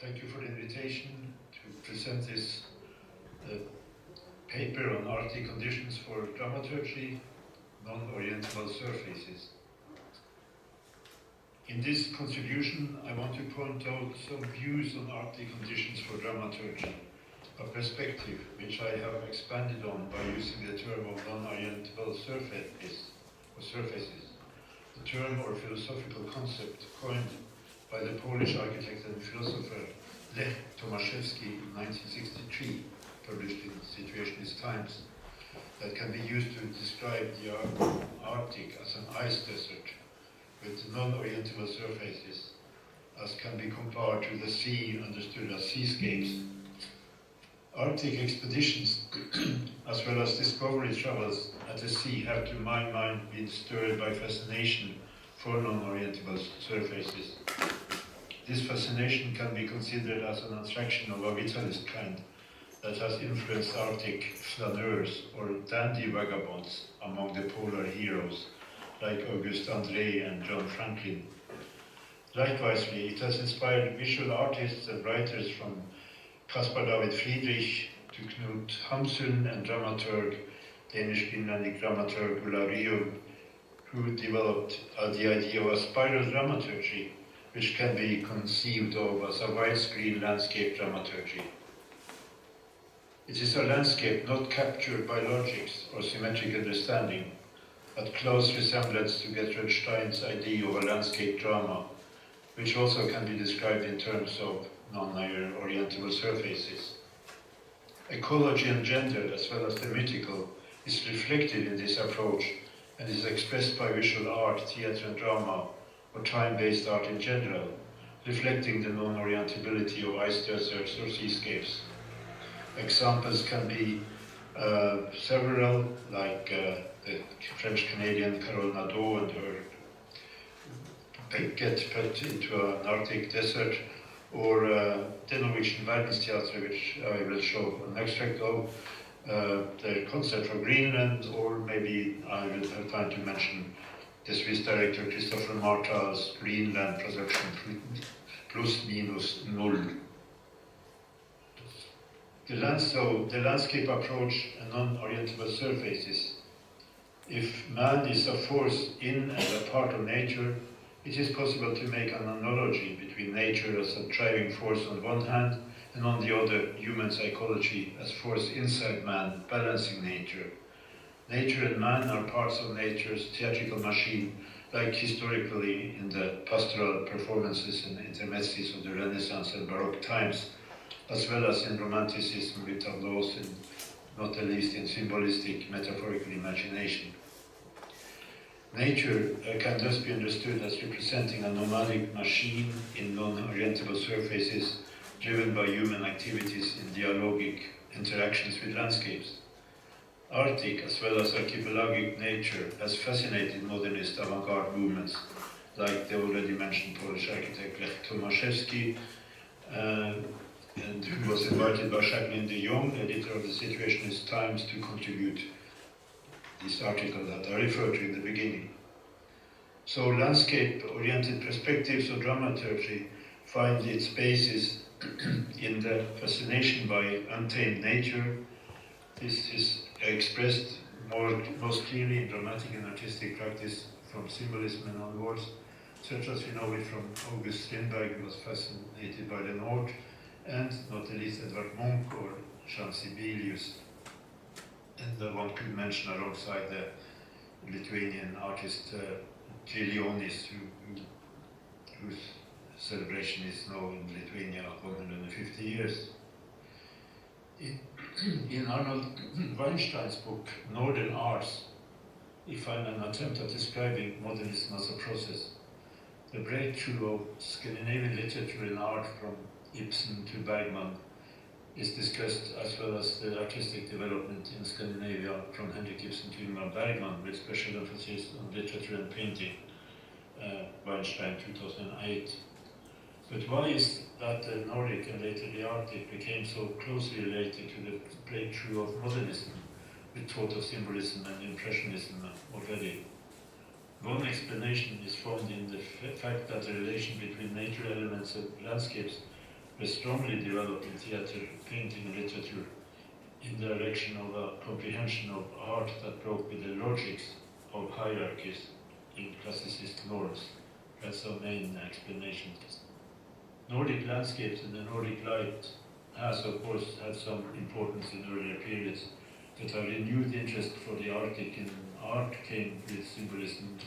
Thank you for the invitation to present this paper on Arctic conditions for dramaturgy, non-orientable surfaces. In this contribution, I want to point out some views on Arctic conditions for dramaturgy, a perspective which I have expanded on by using the term of non-orientable surfaces, the term or philosophical concept coined by the Polish architect and philosopher Lech Tomaszewski in 1963, published in Situationist Times, that can be used to describe the Arctic as an ice desert with non-orientable surfaces, as can be compared to the sea understood as seascapes. Arctic expeditions, as well as discovery travels at the sea, have to my mind been stirred by fascination for non-orientable surfaces. This fascination can be considered as an attraction of a vitalist kind that has influenced Arctic flaneurs or dandy vagabonds among the polar heroes like August André and John Franklin. Likewise, it has inspired visual artists and writers from Caspar David Friedrich to KNUT OVE and dramaturg, Danish-Finlandic dramaturg Ulla Rio, who developed the idea of a spiral dramaturgy, which can be conceived of as a widescreen landscape dramaturgy. It is a landscape not captured by logics or symmetric understanding, but close resemblance to Gertrude Stein's idea of a landscape drama, which also can be described in terms of non-orientable surfaces. Ecology and gender, as well as the mythical, is reflected in this approach and is expressed by visual art, theatre and drama, or time-based art in general, reflecting the non-orientability of ice deserts or seascapes. Examples can be several, like the French-Canadian Carole Nadeau and her get put into an Arctic desert, or the Norwegian Amfiteatrov, which I will show an extract of, the concept for Greenland, or maybe I will have time to mention the Swiss director Christopher Martal's Greenland production plus minus null. The landscape approach and non-orientable surfaces. If man is a force in and a part of nature, it is possible to make an analogy between nature as a driving force on one hand, and on the other, human psychology as force inside man, balancing nature. Nature and man are parts of nature's theatrical machine, like historically in the pastoral performances and intermezzi of the Renaissance and Baroque times, as well as in Romanticism with tableaux and not the least in symbolistic metaphorical imagination. Nature can thus be understood as representing a nomadic machine in non-orientable surfaces driven by human activities in dialogic interactions with landscapes. Arctic as well as archipelagic nature has fascinated modernist avant-garde movements, like the already mentioned Polish architect Lech Tomaszewski, and who was invited by Jacqueline de Jong, editor of the Situationist Times, to contribute this article that I referred to in the beginning. So landscape-oriented perspectives of dramaturgy find its basis in the fascination by untamed nature. This is expressed most clearly in dramatic and artistic practice from symbolism and onwards, such as we know it from August Strindberg, who was fascinated by the North, and not the least Edvard Munch or Jean Sibelius. And one could mention alongside the Lithuanian artist Trilionis, whose celebration is now in Lithuania 150 years. In Arnold Weinstein's book, Northern Arts, we find an attempt at describing modernism as a process. The breakthrough of Scandinavian literature and art from Ibsen to Bergman is discussed, as well as the artistic development in Scandinavia from Henrik Ibsen to Ingmar Bergman, with special emphasis on literature and painting, Weinstein 2008. But why is that the Nordic and later the Arctic became so closely related to the breakthrough of modernism, with thought of symbolism and impressionism already? One explanation is found in the fact that the relation between nature elements and landscapes were strongly developed in theatre, painting and literature in the direction of a comprehension of art that broke with the logics of hierarchies in classicist norms. That's our main explanation. Nordic landscapes and the Nordic light has, of course, had some importance in earlier periods, but a renewed interest for the Arctic in art came with symbolism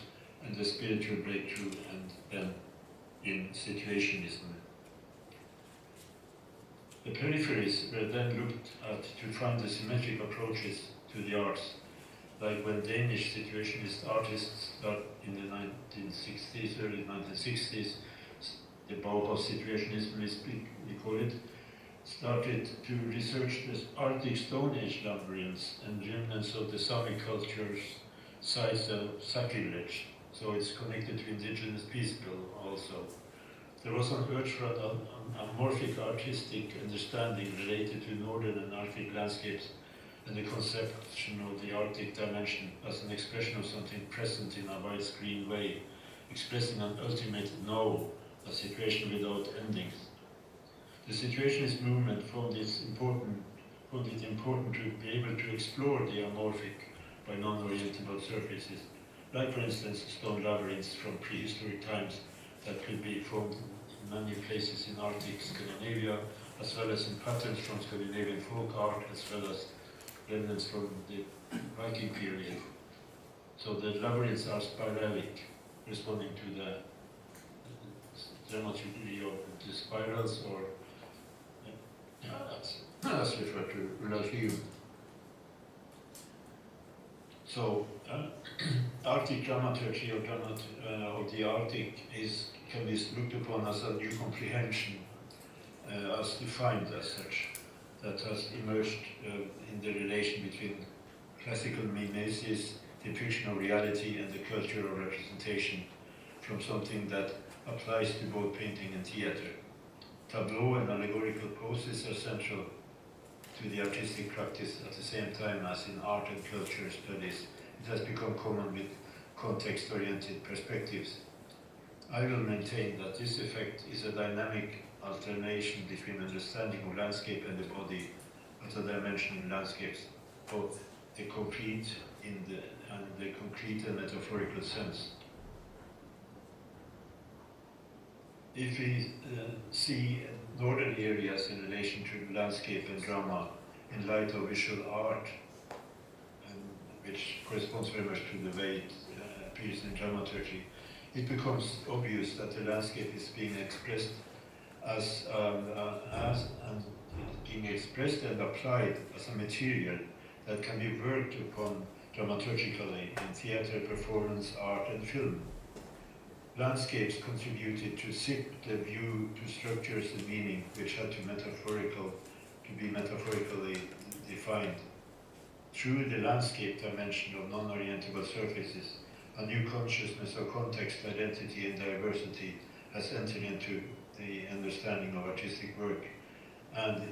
and the spiritual breakthrough, and then in situationism. The peripheries were then looked at to find the symmetric approaches to the arts, like when Danish situationist artists in the 1960s, early 1960s, the Bauhaus situationism, we call it, started to research the Arctic Stone Age labyrinths and remnants of the Sami culture's sites of sacrilege. So it's connected to indigenous people also. There was an urge for an amorphic artistic understanding related to northern and Arctic landscapes and the conception of the Arctic dimension as an expression of something present in a widescreen way, expressing an ultimate no, a situation without endings. The situationist movement found it important to be able to explore the amorphic by non-orientable surfaces, like for instance stone labyrinths from prehistoric times that could be found in many places in Arctic Scandinavia, as well as in patterns from Scandinavian folk art, as well as remnants from the Viking period. So the labyrinths are spiralic, responding to the dramaturgy of the spirals, or that's referred to relative. So Arctic dramaturgy or of the Arctic can be looked upon as a new comprehension, as defined as such, that has emerged in the relation between classical mimesis, depiction of reality, and the culture of representation, from something that applies to both painting and theatre. Tableau and allegorical poses are central to the artistic practice at the same time as in art and culture studies. It has become common with context-oriented perspectives. I will maintain that this effect is a dynamic alternation between understanding of landscape and the body at a dimension in landscapes, both the concrete and the metaphorical sense. If we see northern areas in relation to landscape and drama in light of visual art, which corresponds very much to the way it appears in dramaturgy, it becomes obvious that the landscape is being expressed and applied as a material that can be worked upon dramaturgically in theatre, performance, art, and film. Landscapes contributed to zip the view to structures and meaning which had to be metaphorically defined. Through the landscape dimension of non-orientable surfaces, a new consciousness of context, identity, and diversity has entered into the understanding of artistic work and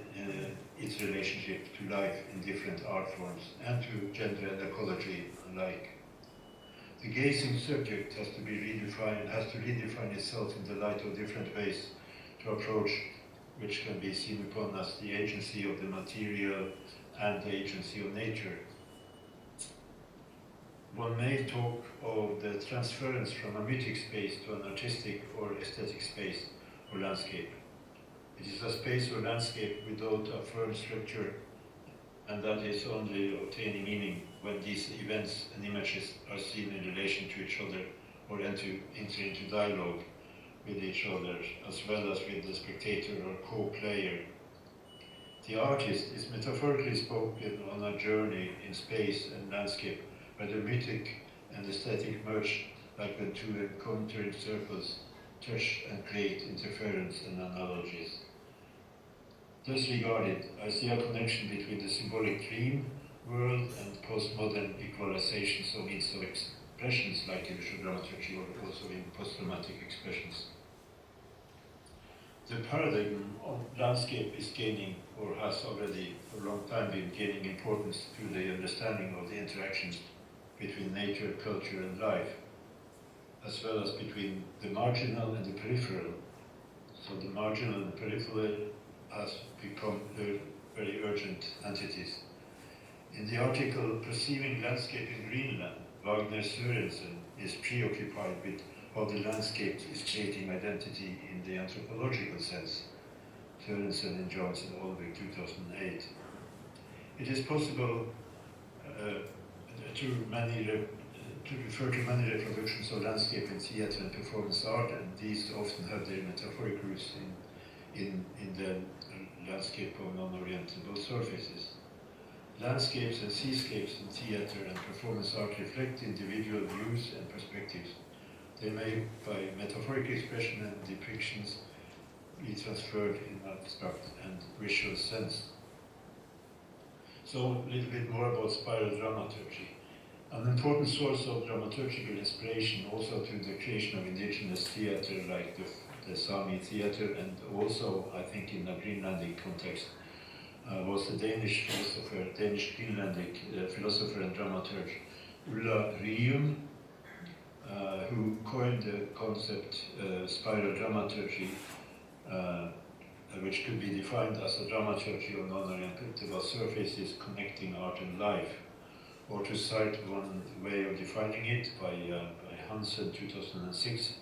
its relationship to life in different art forms and to gender and ecology alike. The gazing subject has to redefine itself in the light of different ways to approach, which can be seen upon as the agency of the material and the agency of nature. One may talk of the transference from a mythic space to an artistic or aesthetic space or landscape. It is a space or landscape without a firm structure, and that is only obtaining meaning when these events and images are seen in relation to each other or enter into dialogue with each other, as well as with the spectator or co-player. The artist is metaphorically spoken on a journey in space and landscape, where the mythic and aesthetic merge like when two encountering circles touch and create interference and analogies. Thus regarded, I see a connection between the symbolic dream world and postmodern equalizations of means of expressions like in visual dramaturgy or also in post-dramatic expressions. The paradigm of landscape is gaining, or has already for a long time been gaining importance to the understanding of the interactions between nature, culture and life, as well as between the marginal and the peripheral. So the marginal and peripheral has become very urgent entities. In the article Perceiving Landscape in Greenland, Wagner Sørensen is preoccupied with how the landscape is creating identity in the anthropological sense. Sørensen and Johnson, Olvik, 2008. It is possible to refer to many reproductions of landscape in theatre and performance art, and these often have their metaphoric roots in the landscape of non-orientable surfaces. Landscapes and seascapes in theatre and performance art reflect individual views and perspectives. They may, by metaphoric expression and depictions, be transferred in abstract and visual sense. So, a little bit more about spiral dramaturgy. An important source of dramaturgical inspiration also to the creation of indigenous theatre like the Sami theatre, and also, I think, in a Greenlandic context, was the Danish Greenlandic philosopher and dramaturg Ulla Rium, who coined the concept spiral dramaturgy, which could be defined as a dramaturgy of non-orientable surfaces connecting art and life. Or to cite one way of defining it by Hansen, 2006,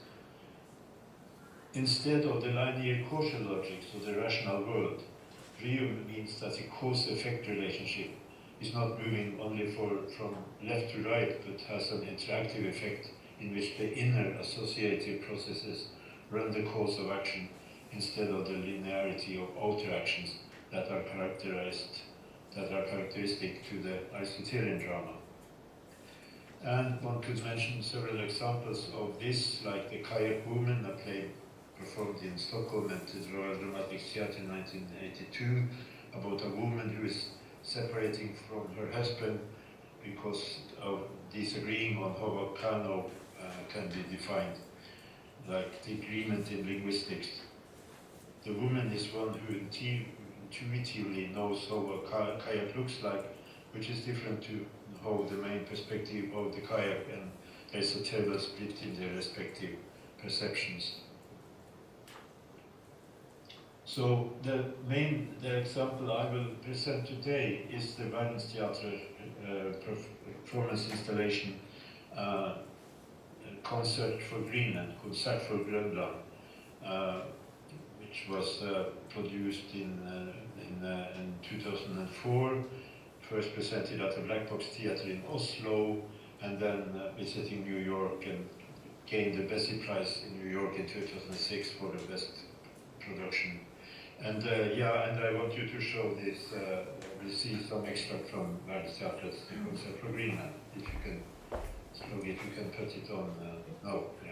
instead of the linear causal logic, so the rational world, Rium means that the cause-effect relationship is not moving only from left to right, but has an interactive effect in which the inner associative processes run the course of action instead of the linearity of outer actions that are characteristic to the Aristotelian drama. And one could mention several examples of this, like the Kayak Woman, a play performed in Stockholm at the Royal Dramatic Theatre in 1982, about a woman who is separating from her husband because of disagreeing on how a kano can be defined, like the agreement in linguistics. The woman is one who intuitively knows how a kayak looks like, which is different to how the main perspective of the kayak, and there's a terrible split in their respective perceptions. So the example I will present today is the Amfiteatrov performance installation, Concert for Greenland, Concert for Grönland, which was produced in 2004, first presented at the Black Box Theatre in Oslo, and then visiting New York and gained the Bessie Prize in New York in 2006 for the best production. And I want you to show this. We'll see some extract from Amfiteatrov's Concert for Greenland. If you can slowly, if you can put it on. No, yeah.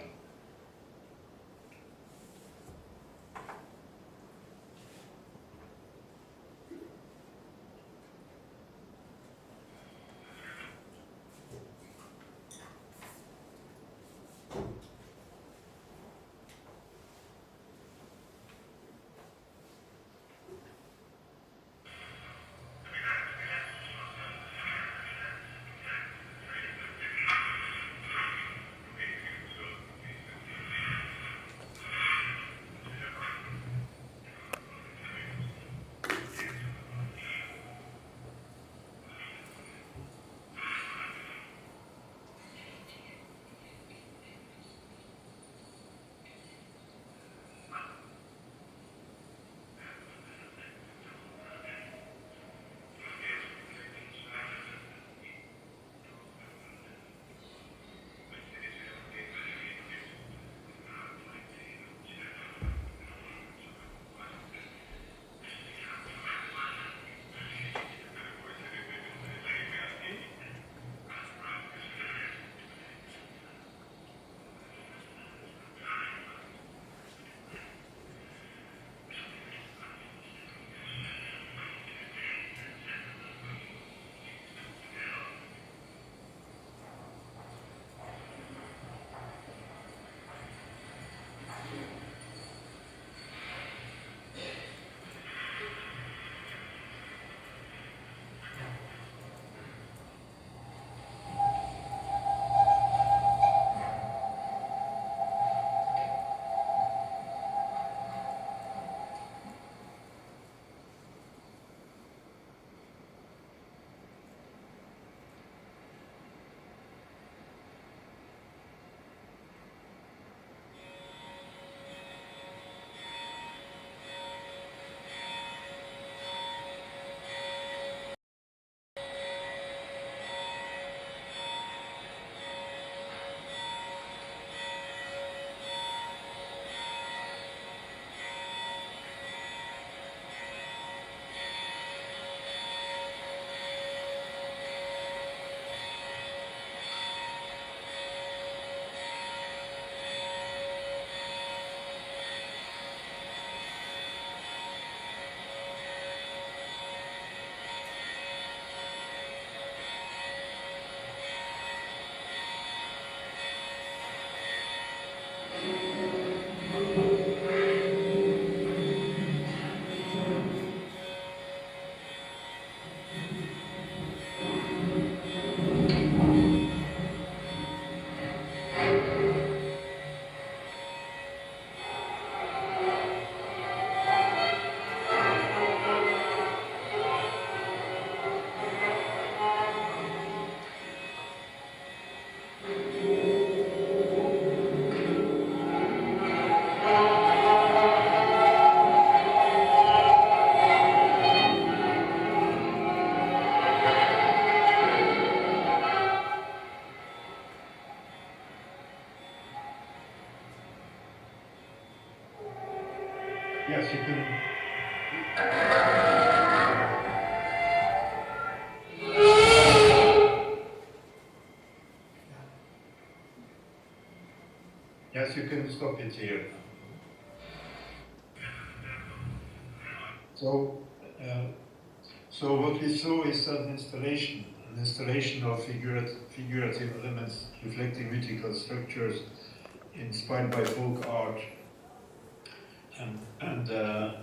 Yes, you can. Yes, you can stop it here. So what we saw is an installation of figurative elements reflecting mythical structures inspired by folk art, and the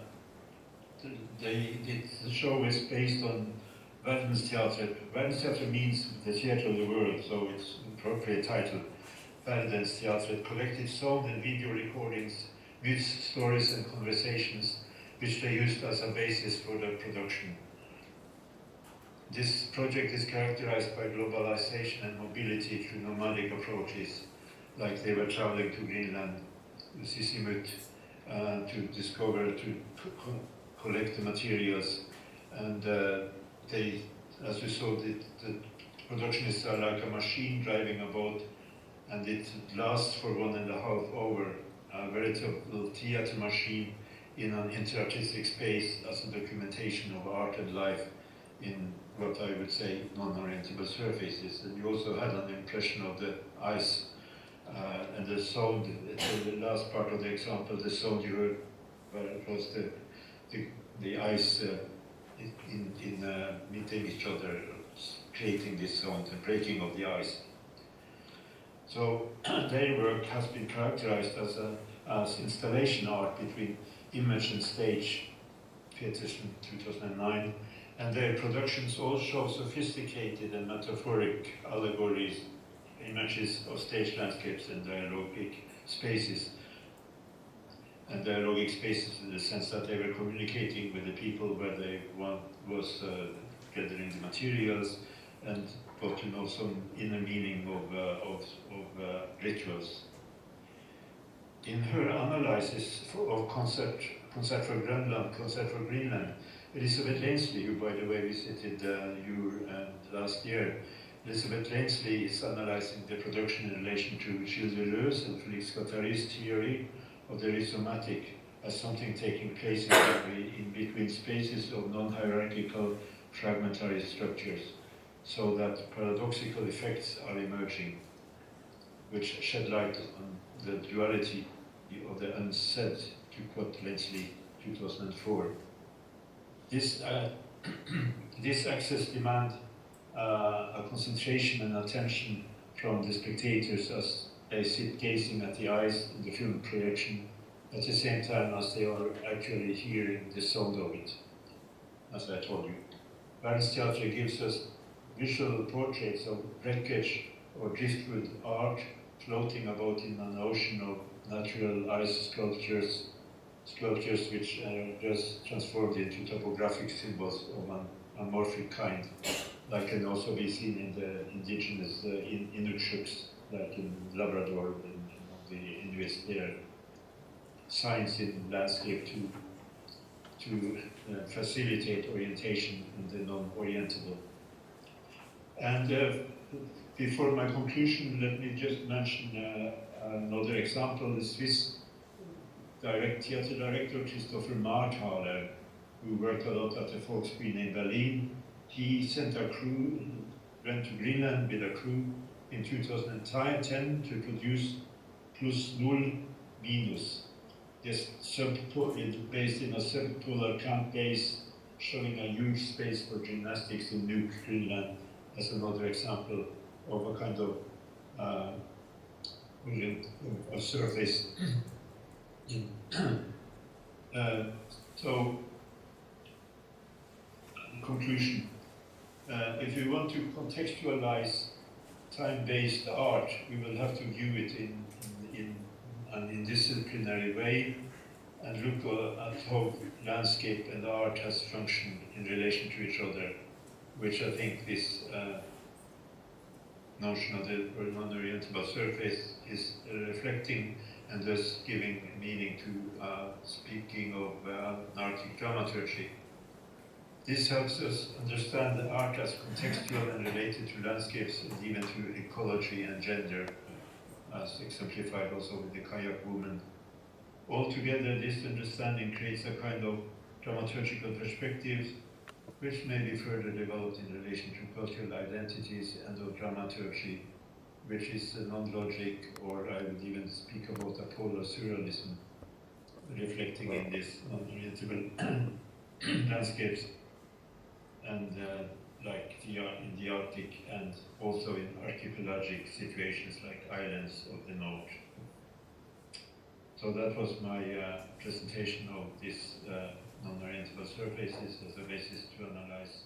show is based on Verdensteater. Verdensteater means the theatre of the world, so it's an appropriate title. Verdensteater, collected sound and video recordings, myths, stories and conversations which they used as a basis for the production. This project is characterized by globalization and mobility through nomadic approaches, like they were traveling to Greenland, Sissimut, to discover, to collect the materials, and they, as we saw, the productionists are like a machine driving a boat, and it lasts for 1.5 hours, a veritable theater machine in an interartistic space as a documentation of art and life in what I would say non-orientable surfaces. And you also had an impression of the ice and the sound, the last part of the example, the sound you heard, where it was the ice meeting each other, creating this sound, and breaking of the ice. So their work has been characterized as installation art between image and stage, Peterson 2009, and their productions all show sophisticated and metaphoric allegories, images of stage landscapes and dialogic spaces. And dialogic spaces in the sense that they were communicating with the people where they was gathering the materials and got to know some inner meaning of rituals. In her analysis of Concert for Greenland, Elisabeth Lansley, who by the way visited you last year, Elisabeth Lansley is analyzing the production in relation to Gilles Deleuze and Félix Guattari's theory of the rhizomatic as something taking place in between spaces of non-hierarchical fragmentary structures, so that paradoxical effects are emerging, which shed light on the duality of the unsaid, to quote Lansley 2004. This access demands a concentration and attention from the spectators as they sit gazing at the eyes in the film projection, at the same time as they are actually hearing the sound of it, as I told you. Verdensteater gives us visual portraits of wreckage or driftwood art floating about in an ocean of natural ice sculptures which are just transformed into topographic symbols of an amorphic kind, like can also be seen in the indigenous Inuit tribes, like in Labrador and the Inuits there. Signs in landscape to facilitate orientation in the non-orientable. And before my conclusion, let me just mention another example. The Swiss theater director Christopher Marthaler, who worked a lot at the Volksbühne in Berlin. He sent a crew, went to Greenland with a crew in 2010 to produce Plus Null Minus, this based in a subpolar camp base, showing a huge space for gymnastics in Nuuk, Greenland, as another example of a kind of a surface. So, conclusion. If we want to contextualize time-based art, we will have to view it in an interdisciplinary way and look at how landscape and art has functioned in relation to each other, which I think this notion of the non-orientable surface is reflecting, and thus giving meaning to speaking of Arctic dramaturgy. This helps us understand the art as contextual and related to landscapes and even to ecology and gender, as exemplified also with the kayak woman Altogether, this understanding creates a kind of dramaturgical perspective, which may be further developed in relation to cultural identities and of dramaturgy, which is non-logic, or I would even speak about a polar surrealism, reflecting in these non-orientable landscapes, and like in the Arctic, and also in archipelagic situations like islands of the north. So that was my presentation of these non-orientable surfaces as a basis to analyze